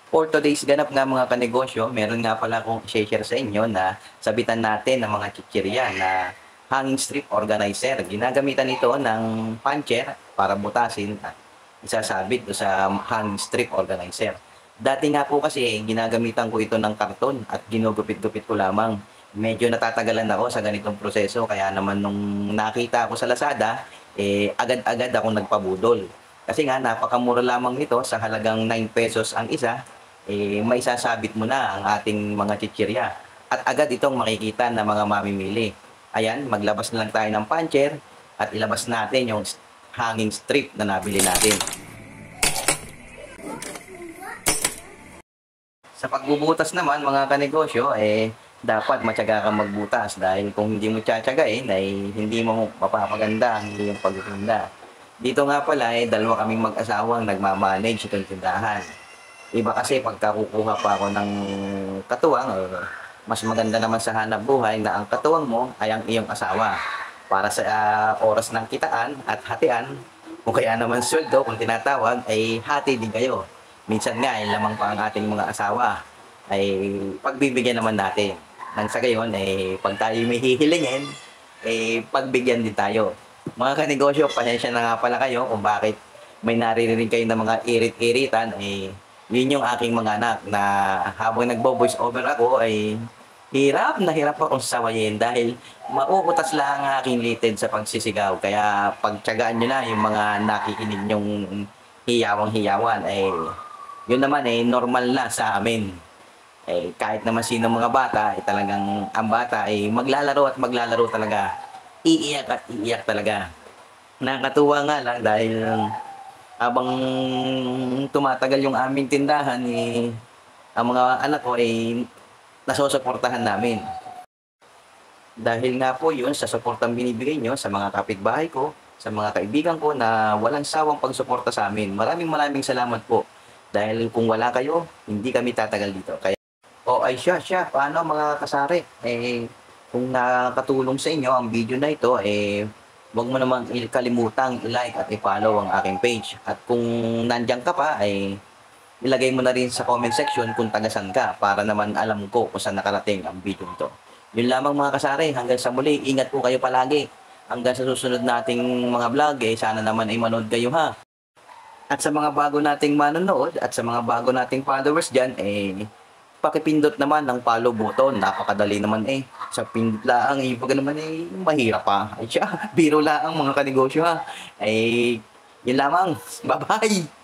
For today's ganap nga mga kanegosyo, meron nga pala akong i-share sa inyo na sabitan natin ng mga chichirya na hanging strip organizer. Ginagamitan ito ng puncher para butasin at isasabit do sa hanging strip organizer. Dati nga po kasi ginagamitan ko ito ng karton at ginugupit-gupit ko lamang. Medyo natatagalan ako sa ganitong proseso kaya naman nung nakita ako sa Lazada, agad-agad ako nagpabudol. Kasi nga napakamura lamang nito sa halagang 9 pesos ang isa, maisasabit mo na ang ating mga chichirya. At agad itong makikita ng mga mamimili. Ayan, maglabas na lang tayo ng puncher at ilabas natin yung hanging strip na nabili natin. Sa pagbubutas naman mga kanegosyo, dapat matyaga kang magbutas dahil kung hindi mo tsatsagain ay hindi mo mapapaganda ang iyong pagtitinda. Dito nga pala dalawa kaming mag-asawang nagmamanage itong tindahan. Iba kasi pagka kukuha pa ako ng katuwang, mas maganda naman sa hanap buhay na ang katuwang mo ay ang iyong asawa. Para sa oras ng kitaan at hatian, o kaya naman sweldo kung tinatawag, ay hati din kayo. Minsan nga, ay lamang pa ang ating mga asawa, ay pagbibigyan naman natin. Nang sa gayon, pag tayo may hihilingin, pagbigyan din tayo. Mga kanegosyo, pasensya na nga pala kayo kung bakit may naririnig kayo ng mga irit-iritan, yun yung aking mga anak na habang nagbo-voice over ako ay hirap akong sawayin dahil mauutas lang ang aking litid sa pagsisigaw. Kaya pagtyagaan nyo na yung mga nakikinig nyong hiyawang-hiyawan, yun naman normal na sa amin. Kahit naman sino mga bata, talagang ang bata ay maglalaro at maglalaro talaga. Iiyak at iiyak talaga. Nakakatuwa nga lang dahil habang tumatagal yung aming tindahan, ang mga anak ko ay nasusuportahan namin. Dahil nga po yun sa suportang binibigay nyo sa mga kapitbahay ko, sa mga kaibigan ko na walang sawang pagsuporta sa amin. Maraming salamat po. Dahil kung wala kayo, hindi kami tatagal dito. Kaya, siya, paano mga kasari? Kung nakakatulong sa inyo ang video na ito, huwag mo namang kalimutang i-like at i-follow ang aking page. At kung nandiyan ka pa, ilagay mo na rin sa comment section kung tagasan ka para naman alam ko kung saan nakarating ang video nito. Yun lamang mga kasari, hanggang sa muli, ingat po kayo palagi. Hanggang sa susunod nating mga vlog, sana naman ay manood kayo ha. At sa mga bago nating manonood at sa mga bago nating followers dyan, pakipindot naman ng follow button. Napakadali naman Sa pindot lang, pag naman mahirap pa. Biro lang mga kanegosyo ha. Yun lamang. Bye-bye!